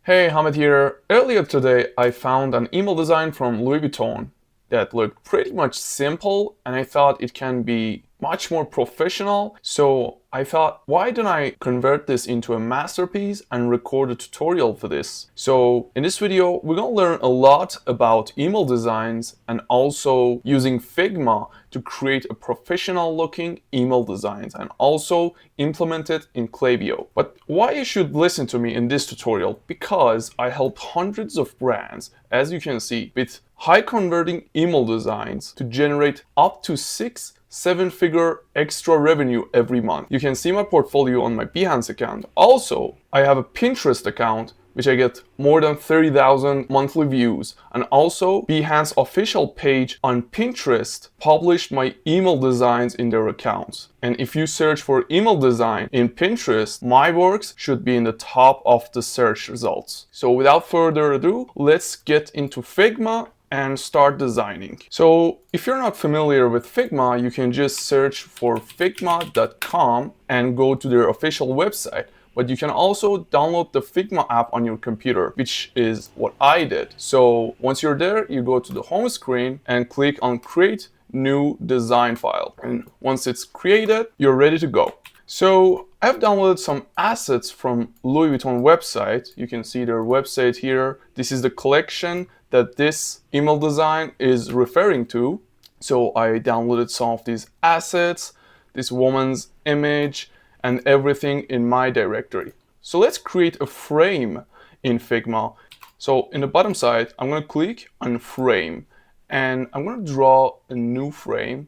Hey, Hamid here. Earlier today, I found an email design from Louis Vuitton that looked pretty much simple, and I thought it can be much more professional. So I thought, why don't I convert this into a masterpiece and record a tutorial for this? So in this video, we're gonna learn a lot about email designs and also using Figma to create a professional looking email designs and also implement it in Klaviyo. But why you should listen to me in this tutorial? Because I help hundreds of brands, as you can see, with high converting email designs to generate up to 7-figure extra revenue every month. You can see my portfolio on my Behance account. Also, I have a Pinterest account which I get more than 30,000 monthly views. And also, Behance official page on Pinterest published my email designs in their accounts. And if you search for email design in Pinterest, my works should be in the top of the search results. So without further ado, let's get into Figma and start designing. So if you're not familiar with Figma, you can just search for figma.com and go to their official website. But you can also download the Figma app on your computer, which is what I did. So once you're there, you go to the home screen and click on Create New Design File. And once it's created, you're ready to go. So I've downloaded some assets from Louis Vuitton website. You can see their website here. This is the collection that this email design is referring to. So I downloaded some of these assets, this woman's image, and everything in my directory. So let's create a frame in Figma. So in the bottom side, I'm going to click on frame and I'm going to draw a new frame.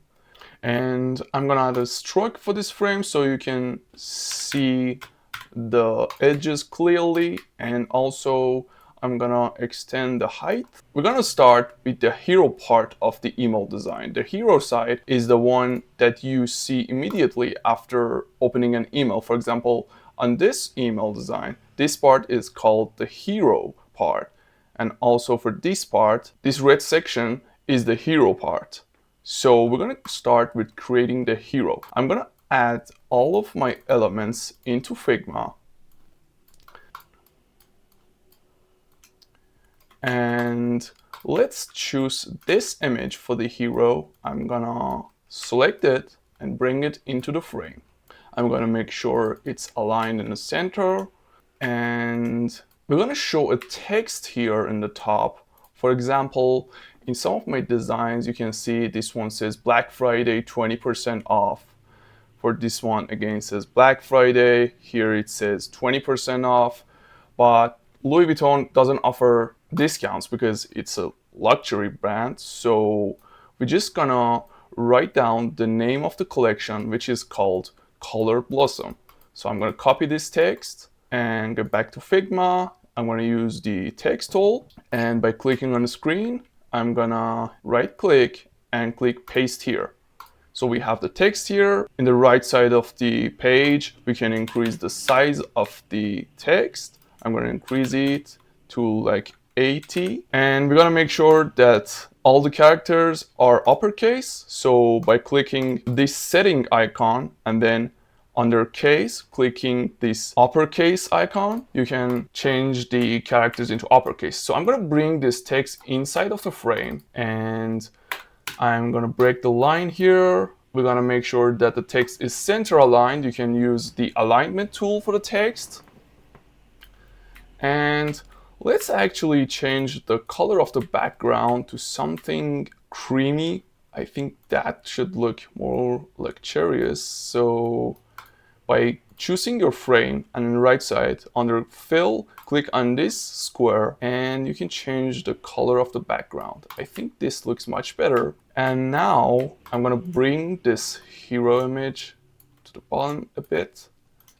And I'm going to add a stroke for this frame so you can see the edges clearly, and also I'm gonna extend the height. We're gonna start with the hero part of the email design. The hero side is the one that you see immediately after opening an email. For example, on this email design, this part is called the hero part. And also for this part, this red section is the hero part. So we're gonna start with creating the hero. I'm gonna add all of my elements into Figma. And let's choose this image for the hero. I'm gonna select it and bring it into the frame. I'm gonna make sure it's aligned in the center. And we're gonna show a text here in the top. For example, in some of my designs, you can see this one says Black Friday 20% off. For this one, again, it says Black Friday. Here it says 20% off. But Louis Vuitton doesn't offer discounts because it's a luxury brand. So we're just gonna write down the name of the collection, which is called Color Blossom. So I'm gonna copy this text and go back to Figma. I'm gonna use the text tool, and by clicking on the screen, I'm gonna right click and click paste here. So we have the text here. In the right side of the page, we can increase the size of the text. I'm gonna increase it to like 80. And we're gonna make sure that all the characters are uppercase. So by clicking this setting icon and then under case, clicking this uppercase icon, you can change the characters into uppercase. So I'm gonna bring this text inside of the frame and I'm gonna break the line here. We're gonna make sure that the text is center aligned. You can use the alignment tool for the text. And let's actually change the color of the background to something creamy. I think that should look more luxurious. So by choosing your frame and on the right side under fill, click on this square and you can change the color of the background. I think this looks much better. And now I'm gonna bring this hero image to the bottom a bit.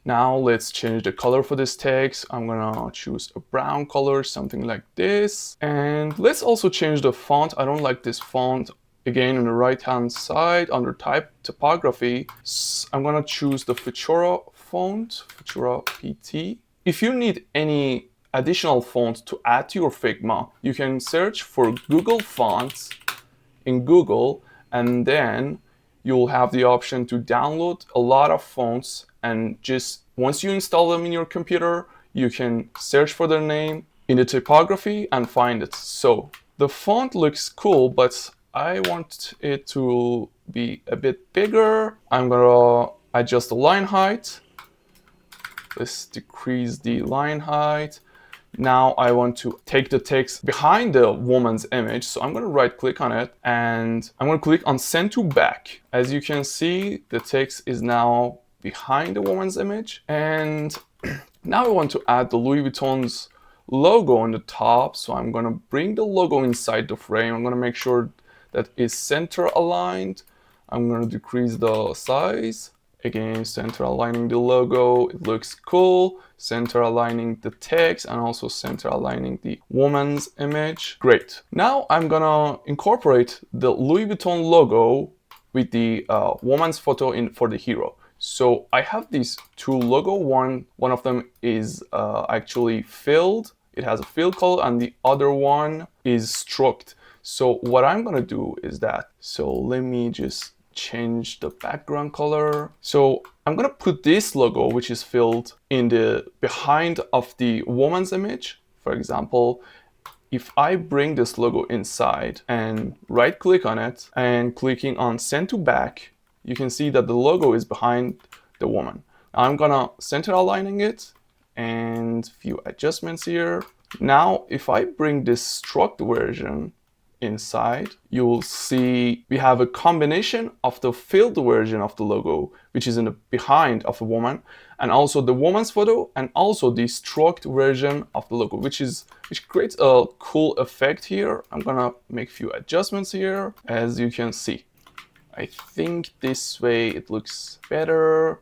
Now let's change the color for this text. I'm gonna choose a brown color, something like this. And let's also change the font. I don't like this font. Again, on the right hand side under typography, I'm gonna choose the Futura font, Futura PT. If you need any additional font to add to your Figma, you can search for Google Fonts in Google, and then you'll have the option to download a lot of fonts, and just once you install them in your computer, you can search for their name in the typography and find it. So the font looks cool, but I want it to be a bit bigger. I'm gonna adjust the line height. Let's decrease the line height. Now I want to take the text behind the woman's image. So I'm going to right click on it and I'm going to click on send to back. As you can see, the text is now behind the woman's image. And now I want to add the Louis Vuitton's logo on the top. So I'm going to bring the logo inside the frame. I'm going to make sure that it's center aligned. I'm going to decrease the size. Again, center aligning the logo, it looks cool. Center aligning the text and also center aligning the woman's image. Great. Now I'm gonna incorporate the Louis Vuitton logo with the woman's photo for the hero. So I have these two logo. One of them is actually filled. It has a fill color, and the other one is stroked. So what I'm gonna do is that. So let me just change the background color. So I'm gonna put this logo, which is filled, in the behind of the woman's image. For example, if I bring this logo inside and right click on it and clicking on send to back, you can see that the logo is behind the woman. I'm gonna center aligning it and few adjustments here. Now, if I bring this struct version inside, you will see we have a combination of the filled version of the logo, which is in the behind of a woman, and also the woman's photo, and also the stroked version of the logo, which creates a cool effect here. I'm gonna make a few adjustments here. As you can see, I think this way it looks better.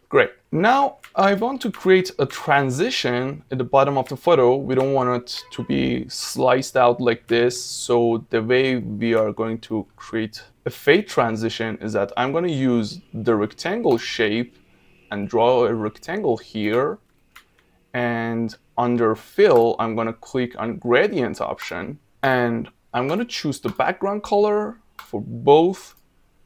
Great. Now I want to create a transition at the bottom of the photo. We don't want it to be sliced out like this. So the way we are going to create a fade transition is that I'm going to use the rectangle shape and draw a rectangle here. And under fill, I'm going to click on gradient option. And I'm going to choose the background color for both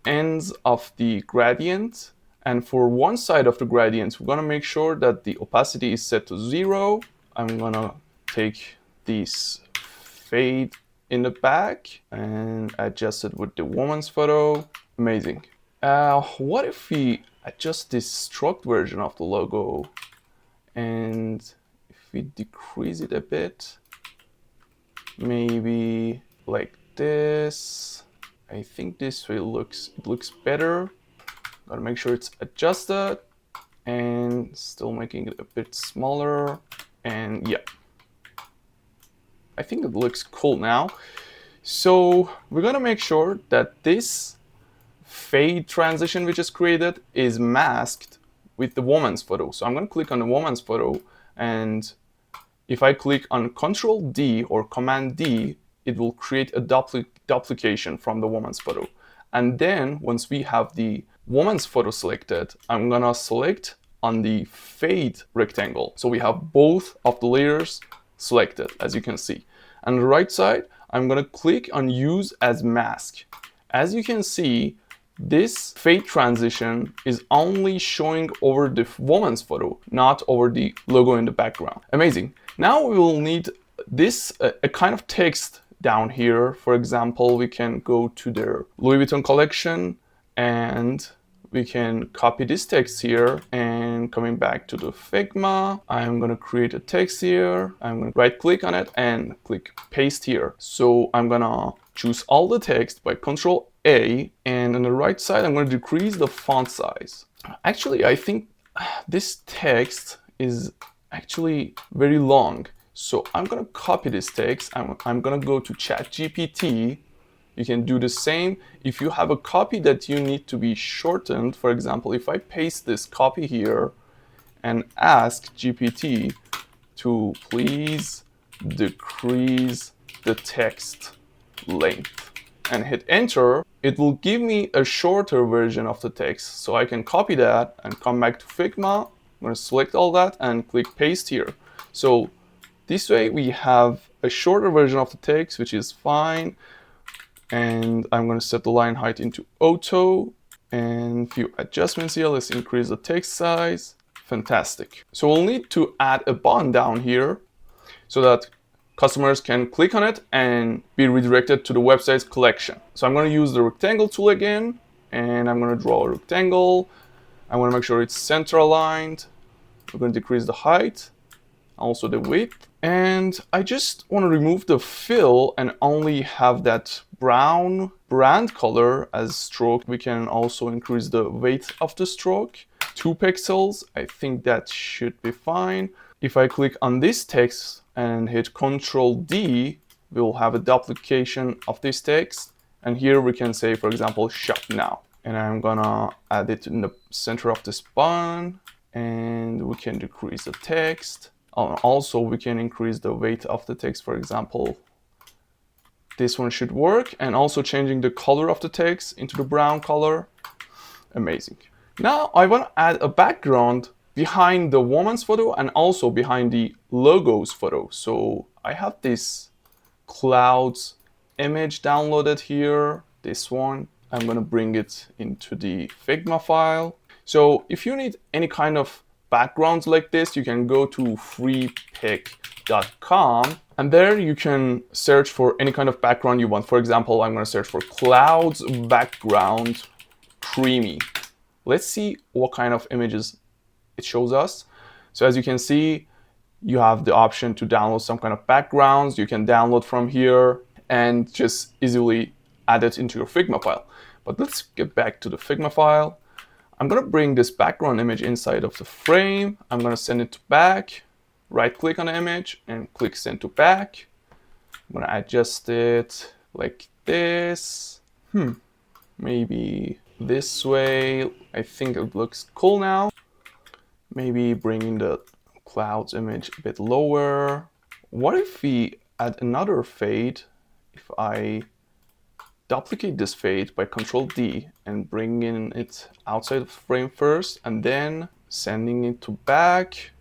ends of the gradient. And for one side of the gradient, we're gonna make sure that the opacity is set to 0. I'm gonna take this fade in the back and adjust it with the woman's photo. Amazing. What if we adjust this struct version of the logo, and if we decrease it a bit, maybe like this. I think this way it looks better. Gotta make sure it's adjusted and still making it a bit smaller. And yeah, I think it looks cool now. So we're gonna make sure that this fade transition we just created is masked with the woman's photo. So I'm gonna click on the woman's photo, and if I click on Control D or Command D, it will create a duplication from the woman's photo. And then once we have the woman's photo selected, I'm gonna select on the fade rectangle. So we have both of the layers selected, as you can see. On the right side, I'm gonna click on use as mask. As you can see, this fade transition is only showing over the woman's photo, not over the logo in the background. Amazing. Now we will need this a kind of text down here. For example, we can go to their Louis Vuitton collection and we can copy this text here, and coming back to the Figma, I'm gonna create a text here. I'm gonna right click on it and click paste here. So I'm gonna choose all the text by Control A, and on the right side, I'm gonna decrease the font size. Actually, I think this text is actually very long. So I'm gonna copy this text. I'm gonna go to ChatGPT. You can do the same. If you have a copy that you need to be shortened, for example, if I paste this copy here and ask GPT to please decrease the text length and hit enter, it will give me a shorter version of the text. So I can copy that and come back to Figma. I'm gonna select all that and click paste here. So this way we have a shorter version of the text, which is fine. And I'm going to set the line height into auto and few adjustments here. Let's increase the text size. Fantastic. So we'll need to add a button down here so that customers can click on it and be redirected to the website's collection. So I'm going to use the rectangle tool again, and I'm going to draw a rectangle. I want to make sure it's center aligned. We're going to decrease the height, also the width. And I just want to remove the fill and only have that brown brand color as stroke. We can also increase the weight of the stroke. 2 pixels, I think that should be fine. If I click on this text and hit Ctrl D, we'll have a duplication of this text. And here we can say, for example, shop now. And I'm gonna add it in the center of this button, and we can decrease the text. Also, we can increase the weight of the text. For example, this one should work. And also changing the color of the text into the brown color. Amazing. Now I want to add a background behind the woman's photo and also behind the logo's photo. So I have this clouds image downloaded here, this one. I'm going to bring it into the Figma file. So if you need any kind of backgrounds like this, you can go to freepik.com, and there you can search for any kind of background you want. For example, I'm going to search for clouds background creamy. Let's see what kind of images it shows us. So as you can see, you have the option to download some kind of backgrounds. You can download from here and just easily add it into your Figma file. But let's get back to the Figma file. I'm going to bring this background image inside of the frame. I'm going to send it to back, right click on the image and click send to back. I'm going to adjust it like this. Maybe this way. I think it looks cool now. Maybe bringing the clouds image a bit lower. What if we add another fade? If I duplicate this fade by Ctrl D and bringing it outside of the frame first and then sending it to back,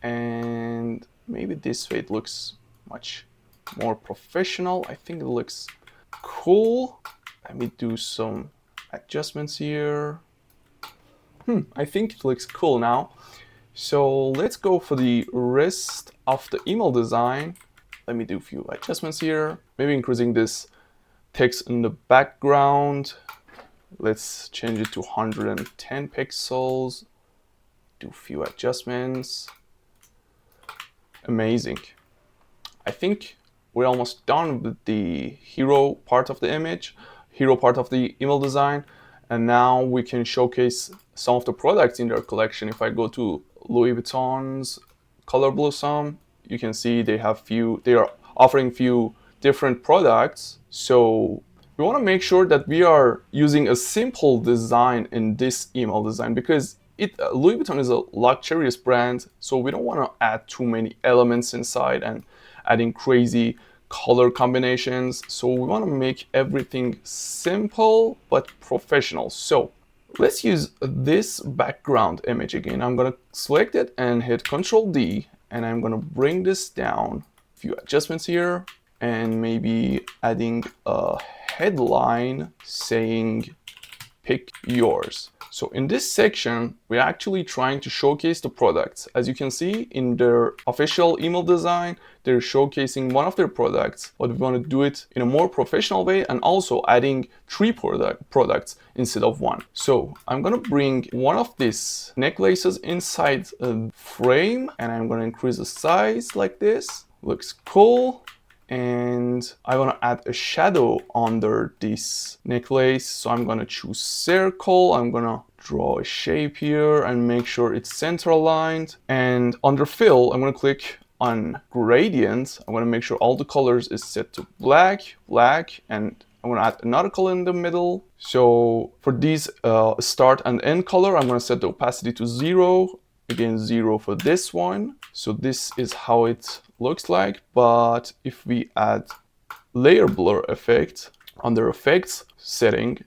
and maybe this fade looks much more professional. I think it looks cool. Let me do some adjustments here. I think it looks cool now. So let's go for the rest of the email design. Let me do a few adjustments here. Maybe increasing this text in the background. Let's change it to 110 pixels. Do a few adjustments. Amazing. I think we're almost done with the hero part of the image, hero part of the email design. And now we can showcase some of the products in their collection. If I go to Louis Vuitton's Color Blossom, you can see they are offering few different products. So we want to make sure that we are using a simple design in this email design, because Louis Vuitton is a luxurious brand, so we don't want to add too many elements inside and adding crazy color combinations. So we want to make everything simple but professional. So let's use this background image again. I'm going to select it and hit Ctrl D, and I'm going to bring this down. A few adjustments here, and maybe adding a headline saying pick yours. So in this section, we're actually trying to showcase the products. As you can see in their official email design, they're showcasing one of their products, but we want to do it in a more professional way and also adding 3 products instead of 1. So I'm going to bring one of these necklaces inside a frame, and I'm going to increase the size like this. Looks cool. And I want to add a shadow under this necklace. So I'm going to choose circle. I'm going to draw a shape here and make sure it's center aligned. And under fill, I'm going to click on gradient. I'm going to make sure all the colors is set to black, and I'm going to add another color in the middle. So for these start and end color, I'm going to set the opacity to 0. Again, 0 for this one. So this is how it looks like. But if we add layer blur effect under effects setting,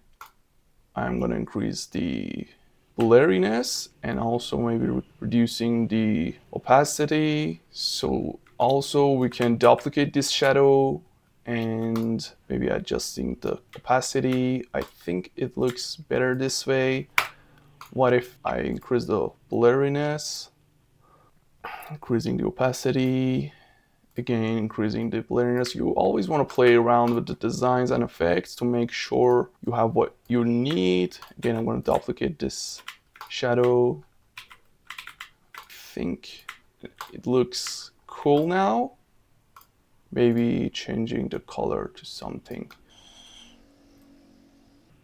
I'm going to increase the blurriness and also maybe reducing the opacity. So also we can duplicate this shadow and maybe adjusting the opacity. I think it looks better this way. What if I increase the blurriness, increasing the opacity, again, increasing the blurriness. You always want to play around with the designs and effects to make sure you have what you need. Again, I'm going to duplicate this shadow. I think it looks cool now. Maybe changing the color to something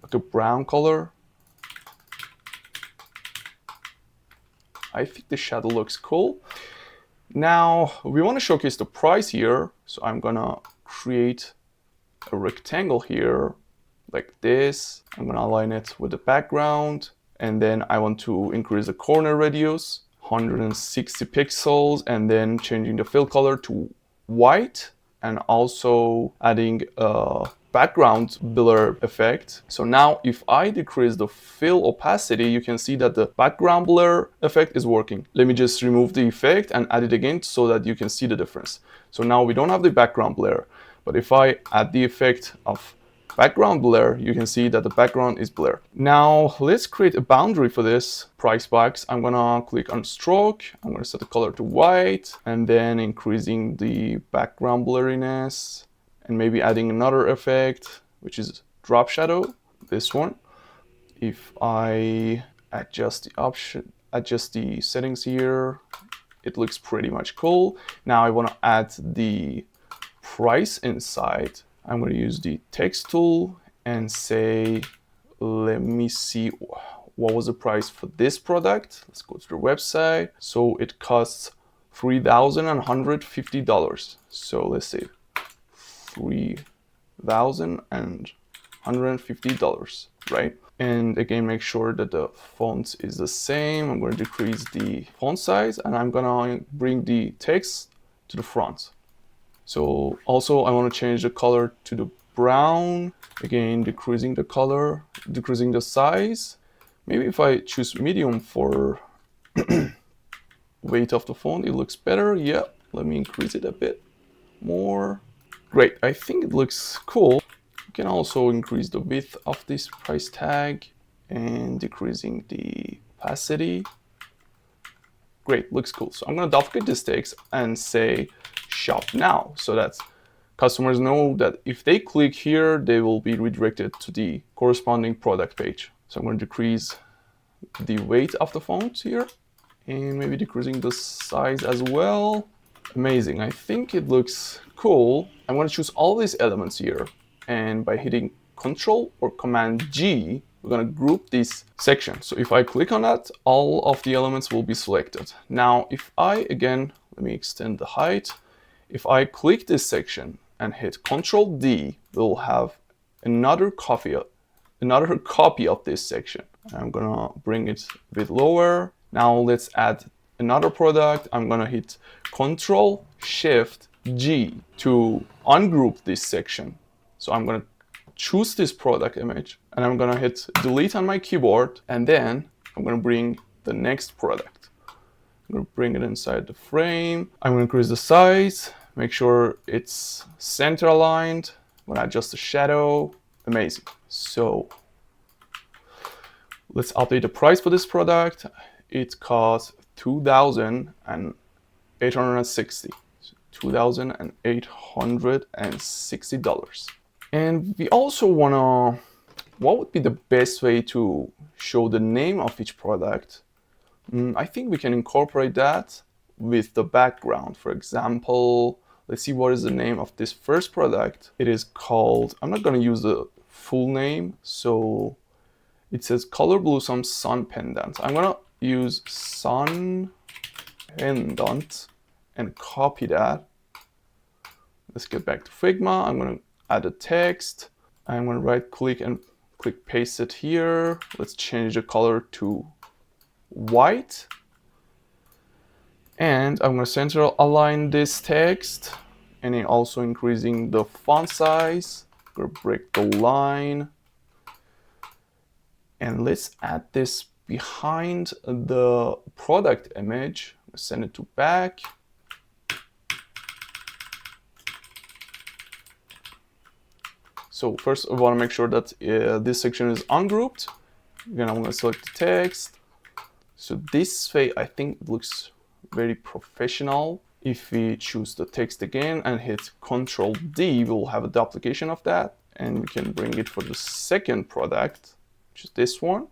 like a brown color. I think the shadow looks cool. Now we want to showcase the price here, so I'm gonna create a rectangle here like this. I'm gonna align it with the background, and then I want to increase the corner radius 160 pixels, and then changing the fill color to white, and also adding a background blur effect. So now if I decrease the fill opacity, you can see that the background blur effect is working. Let me just remove the effect and add it again so that you can see the difference. So now we don't have the background blur, but if I add the effect of background blur, you can see that the background is blurred. Now let's create a boundary for this price box. I'm gonna click on stroke. I'm gonna set the color to white, and then increasing the background blurriness, and maybe adding another effect, which is drop shadow, this one. If I adjust the settings here, it looks pretty much cool. Now I want to add the price inside. I'm going to use the text tool and say, let me see what was the price for this product. Let's go to the website. So it costs $3,150. So let's say $3,150, right? And again, make sure that the font is the same. I'm going to decrease the font size, and I'm going to bring the text to the front. So also I want to change the color to the brown. Again, decreasing the color, decreasing the size. Maybe if I choose medium for weight of the font, it looks better. Yeah, let me increase it a bit more. Great, I think it looks cool. You can also increase the width of this price tag and decreasing the opacity. Great, looks cool. So I'm gonna duplicate this text and say shop now, so that customers know that if they click here, they will be redirected to the corresponding product page. So I'm going to decrease the weight of the font here, and maybe decreasing the size as well. Amazing, I think it looks cool. I'm going to choose all these elements here, and by hitting Control or Command G, we're going to group this section. So if I click on that, all of the elements will be selected. Now, if I, again, let me extend the height. If I click this section and hit Control D, we'll have another copy of this section. I'm gonna bring it a bit lower. Now let's add another product. I'm gonna hit Control Shift G to ungroup this section. So I'm gonna choose this product image, and I'm gonna hit delete on my keyboard, and then I'm gonna bring the next product. I'm gonna bring it inside the frame. I'm gonna increase the size, make sure it's center aligned. I'm gonna adjust the shadow. Amazing. So let's update the price for this product. It costs $2,860. $2,860. And we also wanna, what would be the best way to show the name of each product? I think we can incorporate that with the background. For example, let's see what is the name of this first product. It is called, I'm not gonna use the full name, so it says Color Blossom Sun Pendant. I'm gonna use Sun Pendant and copy that. Let's get back to Figma. I'm gonna add a text. I'm gonna right click and click paste it here. Let's change the color to white. And I'm gonna center align this text, and then also increasing the font size. I'm gonna break the line. And let's add this behind the product image. Send it to back. So first I want to make sure that this section is ungrouped. Again, I'm going to select the text. So this way, I think it looks very professional. If we choose the text again and hit Control D, we'll have a duplication of that. And we can bring it for the second product, which is this one.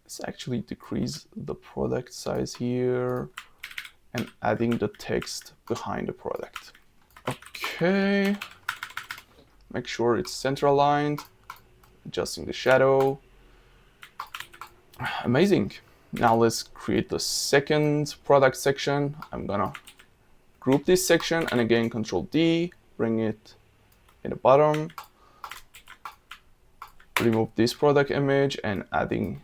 Let's actually decrease the product size here and adding the text behind the product. Okay. Make sure it's center aligned, adjusting the shadow. Amazing. Now let's create the second product section. I'm gonna group this section and again, Control D, bring it in the bottom. Remove this product image and adding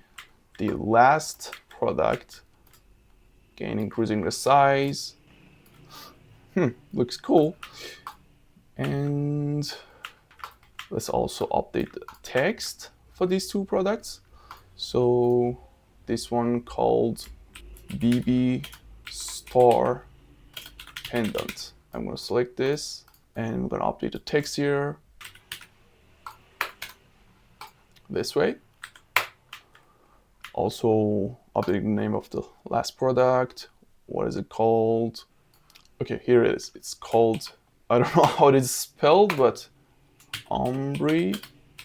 the last product. Again, increasing the size. Looks cool. And let's also update the text for these two products. So this one called BB Star Pendant. I'm going to select this and I'm going to update the text here this way. Also updating the name of the last product. What is it called? Okay, here it is. It's called, I don't know how it is spelled, but Ombre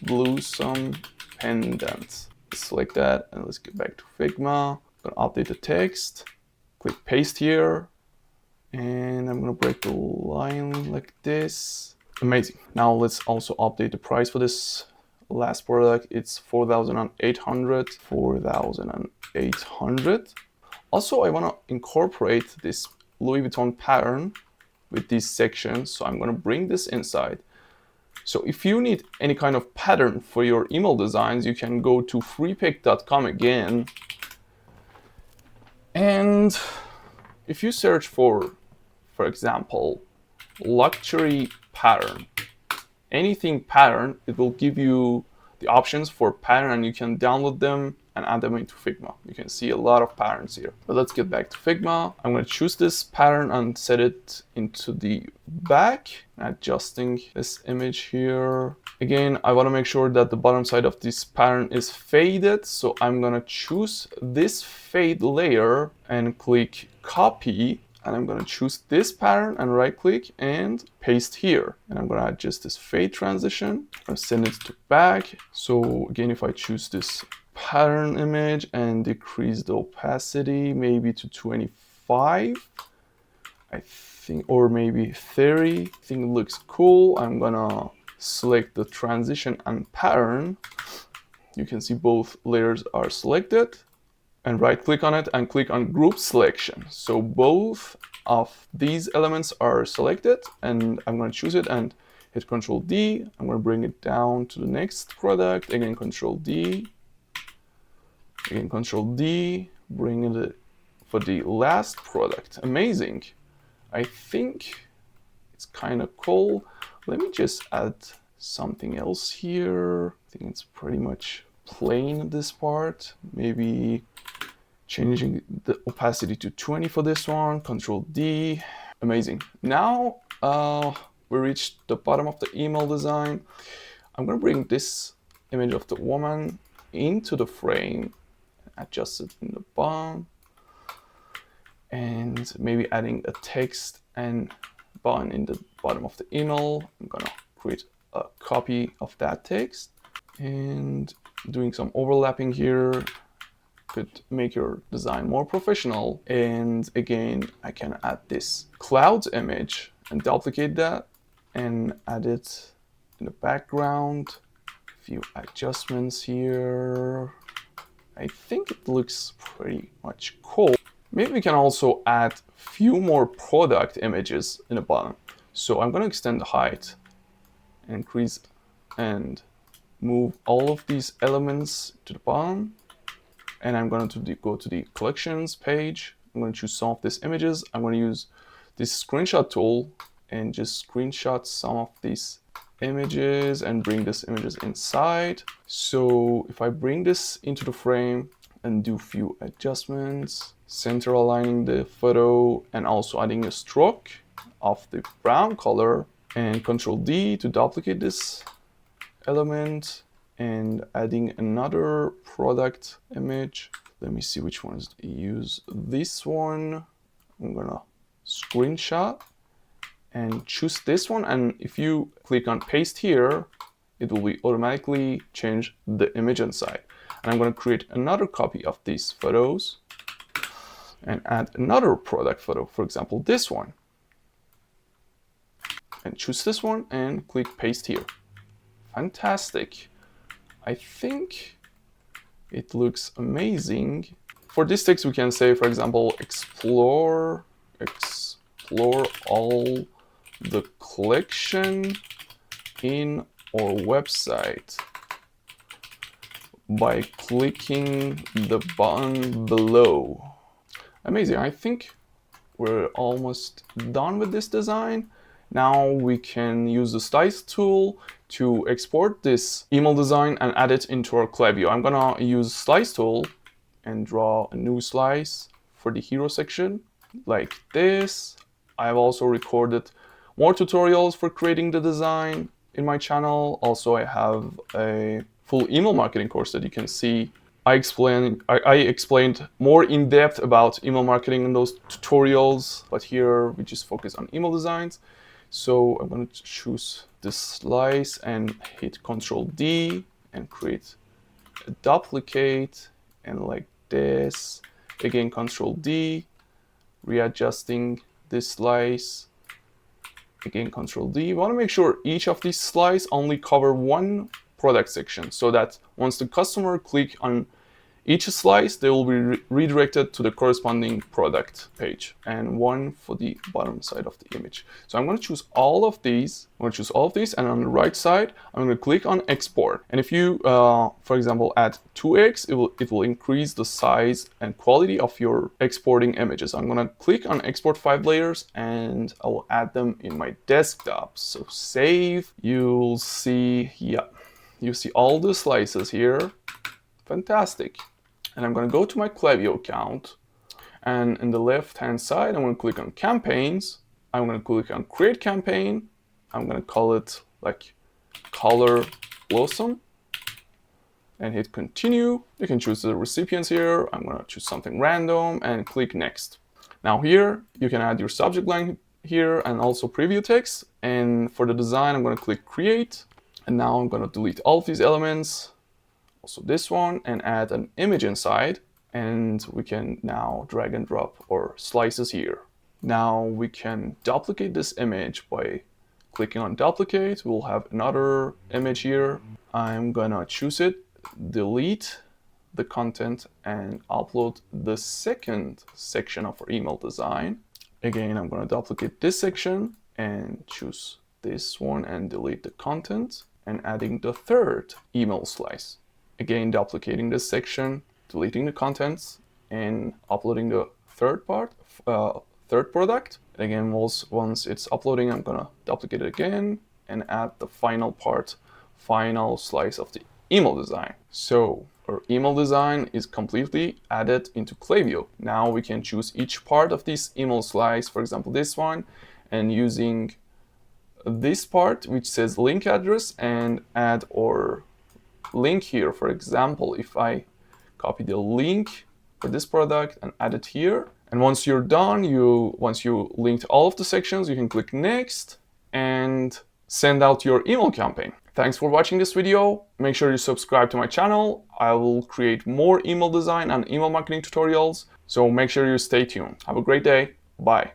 Blossom Pendant. Select that and let's get back to Figma. I'm gonna update the text. Click paste here. And I'm gonna break the line like this. Amazing. Now let's also update the price for this last product. It's 4,800. 4,800. Also, I wanna incorporate this Louis Vuitton pattern with these sections. So I'm gonna bring this inside. So if you need any kind of pattern for your email designs, you can go to freepik.com again. And if you search for example, luxury pattern, anything pattern, it will give you the options for pattern and you can download them and add them into Figma. You can see a lot of patterns here. But let's get back to Figma. I'm going to choose this pattern and set it into the back, adjusting this image here. Again, I want to make sure that the bottom side of this pattern is faded. So I'm going to choose this fade layer and click copy. And I'm going to choose this pattern and right click and paste here. And I'm going to adjust this fade transition. I'm going to send it to back. So again, if I choose this pattern image and decrease the opacity maybe to 25, I think, or maybe 30, I think it looks cool. I'm going to select the transition and pattern. You can see both layers are selected. And right click on it and click on group selection. So both of these elements are selected and I'm going to choose it and hit Control D. I'm going to bring it down to the next product. Again, Control D. Again, Control D. Bring it for the last product. Amazing. I think it's kind of cool. Let me just add something else here. I think it's pretty much plain, this part. Maybe changing the opacity to 20 for this one. Control D. Amazing. Now we reached the bottom of the email design. I'm going to bring this image of the woman into the frame, adjust it in the bottom, and maybe adding a text and button in the bottom of the email. I'm going to create a copy of that text and doing some overlapping here could make your design more professional. And again, I can add this clouds image and duplicate that and add it in the background. A few adjustments here. I think it looks pretty much cool. Maybe we can also add few more product images in the bottom. So I'm going to extend the height, increase and move all of these elements to the bottom. And I'm going to go to the collections page. I'm going to choose some of these images. I'm going to use this screenshot tool and just screenshot some of these images and bring these images inside. So if I bring this into the frame and do a few adjustments, center aligning the photo and also adding a stroke of the brown color, and Control D to duplicate this element and adding another product image. Let me see which ones to use. This one, I'm gonna screenshot and choose this one. And if you click on paste here, it will be automatically change the image inside. And I'm gonna create another copy of these photos and add another product photo, for example, this one. And choose this one and click paste here. Fantastic. I think it looks amazing. For this text, we can say, for example, explore all the collection in our website by clicking the button below. Amazing. I think we're almost done with this design. Now we can use the slice tool to export this email design and add it into our Klaviyo. I'm gonna use slice tool and draw a new slice for the hero section like this. I've also recorded more tutorials for creating the design in my channel. Also, I have a full email marketing course that you can see. I explained more in depth about email marketing in those tutorials, but here we just focus on email designs. So I'm going to choose this slice and hit Ctrl D and create a duplicate, and like this. Again, Ctrl D, readjusting this slice. Again, Ctrl D. We want to make sure each of these slices only cover one product section, so that once the customer click on each slice, they will be redirected to the corresponding product page, and one for the bottom side of the image. So I'm going to choose all of these. And on the right side, I'm going to click on export. And if you, for example, add 2x, it will increase the size and quality of your exporting images. I'm going to click on export 5 layers, and I will add them in my desktop. So save. You'll see, yeah, you see all the slices here. Fantastic. And I'm going to go to my Klaviyo account, and in the left hand side I'm going to click on campaigns. I'm going to click on create campaign. I'm going to call it like color blossom and hit continue. You can choose the recipients here. I'm going to choose something random and click next. Now here you can add your subject line here and also preview text. And for the design, I'm going to click create, and now I'm going to delete all of these elements, also this one, and add an image inside. And we can now drag and drop our slices here. Now we can duplicate this image by clicking on duplicate. We'll have another image here. I'm gonna choose it, delete the content, and upload the second section of our email design. Again, I'm gonna duplicate this section and choose this one and delete the content, and adding the third email slice. Again, duplicating this section, deleting the contents, and uploading the third product. Again, once it's uploading, I'm gonna duplicate it again and add the final part, final slice of the email design. So our email design is completely added into Klaviyo. Now we can choose each part of this email slice, for example, this one, and using this part, which says link address, and add our link here. For example, if I copy the link for this product and add it here, and once you're done, once you linked all of the sections, you can click next and send out your email campaign. Thanks for watching this video. Make sure you subscribe to my channel. I will create more email design and email marketing tutorials, so make sure you stay tuned. Have a great day. Bye.